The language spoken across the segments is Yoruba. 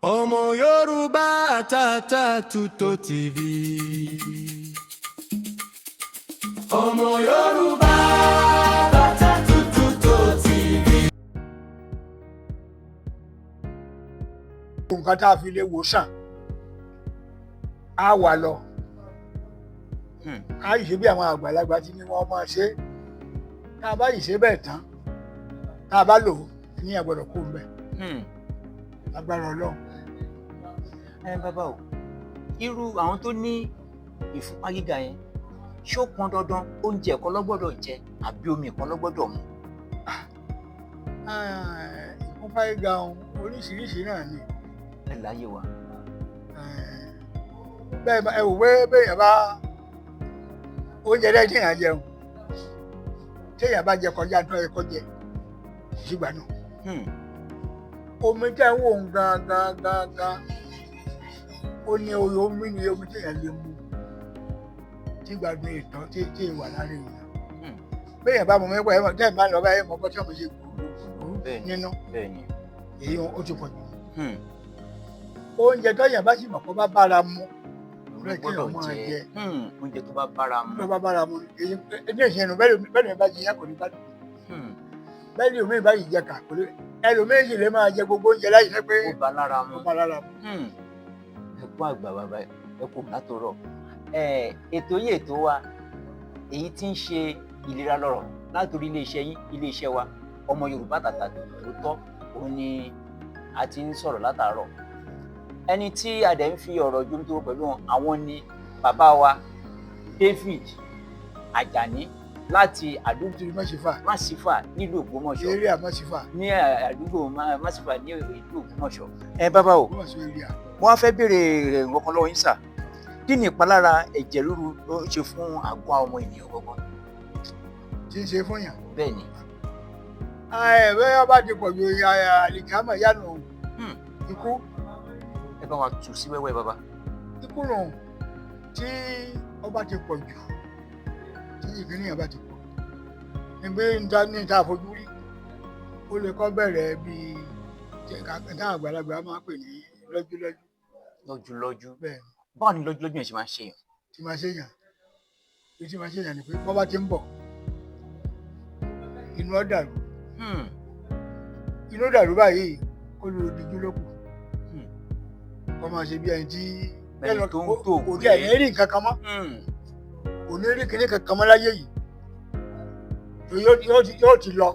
Ọmọ Yorùbá Àtàtà Tútò TV. Ọmọ Yorùbá Àtàtà Tútò TV. Nǹkan tá a fi lè wòsàn á wà lọ á yìí ṣe bí àwọn àgbàlagbà ti ní wọ́n máa ṣe tá a bá yìí ṣe bẹ́ẹ̀ tán tá a bá lò ó ní àgbọ̀dọ̀ kó ń bẹ̀ agbára Ọlọ́run. Bàbá o, irú àwọn tó ní ìfúnpá gíga yẹn ṣó pọn dandan oúnjẹ kan ló gbọ́dọ̀ jẹ àbí omi kan ló gbọ́dọ̀ mu? Ìfúnpá gíga oríṣiríṣi náà ni. Ẹ láyé wa. Bẹ́ẹ̀ ẹ wò pé béèyàn bá oúnjẹ dẹ́ téèyàn jẹun téèyàn bá jẹ kọjá tó yẹ kó jẹ kò sí gbádùn. Omi tẹ́ ń wò ń gan ó ní oye omi ni omi téèyàn lè mu tí gbádùn ìtàn tí ìwà lára èèyàn. Béèyàn bá mọ mẹ́pọ̀ ẹ̀mọ́ tẹ́ ẹ̀ bá lọ bá ẹ̀mọ́ bọ́ tí ọmọ ṣe gbòòrò nínú èyí ó ti pọ̀ jù. Oúnjẹ tóyàn bá sì mọ̀ kó bá bára mu rẹ̀ kí èèyàn máa jẹ. Oúnjẹ tó bá bára mu. Tó bá bára mu èyí ní ìṣẹ̀nu bẹ́ẹ̀ ni bá jẹ yá kò ní gbádùn. Bẹ́ẹ̀ ni omi ìbá yìí jẹ kà kò lè ẹlòmíì sì lè máa jẹ gbogbo oúnjẹ láyé ní pé ó bá lára mu. ó bá lára mu. Ẹ kú àgbà bàbá ẹ kú látòrọ̀. Ètò yìí ètò wa èyí tí ń ṣe ìlera lọ́rọ̀ látòrí iléeṣẹ́ yín iléeṣẹ́ wa Ọmọ Yorùbá Àtàtà Tòótọ́ òun ni a ti ń sọ̀rọ̀ látàárọ̀. Ẹni tí a dẹ̀ ń fi ọ̀rọ̀ jomitoro pẹ̀lú wọn àwọn ni bàbá wa David Ajani láti àdúgbò Masifa nílùú Ògbómọ̀ṣọ́. Area Masifa. Ní àdúgbò Masifa ní ìlú Ògbómọ̀ṣọ́. Bàbá o, wọ́n á fẹ́ béèrè nǹkan lọ́wọ́ yín sà. Kí ni ìpalára ẹ̀jẹ̀ ríru ló ń ṣe fún àgọ́ ọmọ ènìyàn gbọ́gbọ́n? Tí ń ṣe fún yàn. Bẹ́ẹ̀ ni. Bẹ́ẹ̀ bá ti pọ̀ ju àlìkámà yánu ikú. Ẹ bá wa tù sí wẹ́wẹ́ bàbá. Ikú nù tí ọba ti pọ̀ jù tí ìgbìyànjú bá ti pọ̀ nígbà níta àfojú rí ó lè kọ́ bẹ̀rẹ̀ bíi táwọn àgbàlagbà máa ń pè ní lọ́júlọ́jú. Lọ́júlọ́jú. Bẹ́ẹ̀ ni. Báwo ni lọ́júlọ́jú yẹn ṣe máa ń ṣe yàn? Tí máa ṣe yàn bí tí máa ṣe yàn ni pé bọ́ bá ti ń bọ̀ inú ọ̀ dàrú. Inú dàrú báyìí kó ló dijú lókù kó máa ṣe bí ẹni tí kò tí ẹ̀ rí nǹkan kan mọ́ kò ní rí kinní kankan mọ́ láyé yìí yóò ti lọ.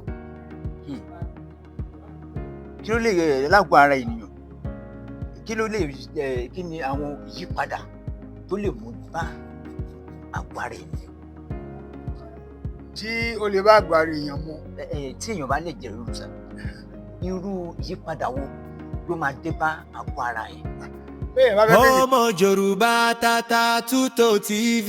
Kí ló lè lágọ̀ọ́ ara ènìyàn? Kí ló lè kí ni àwọn ìyípadà tó lè mú bá àgọ́ ara ènìyàn? Tí o lè bá àgọ́ ara èèyàn mu. Tí èèyàn bá lè jẹ irú sà irú ìyípadà wo ló máa dé bá àgọ́ ara yẹn? Ọmọ Yorùbá Àtàtà Tútò TV.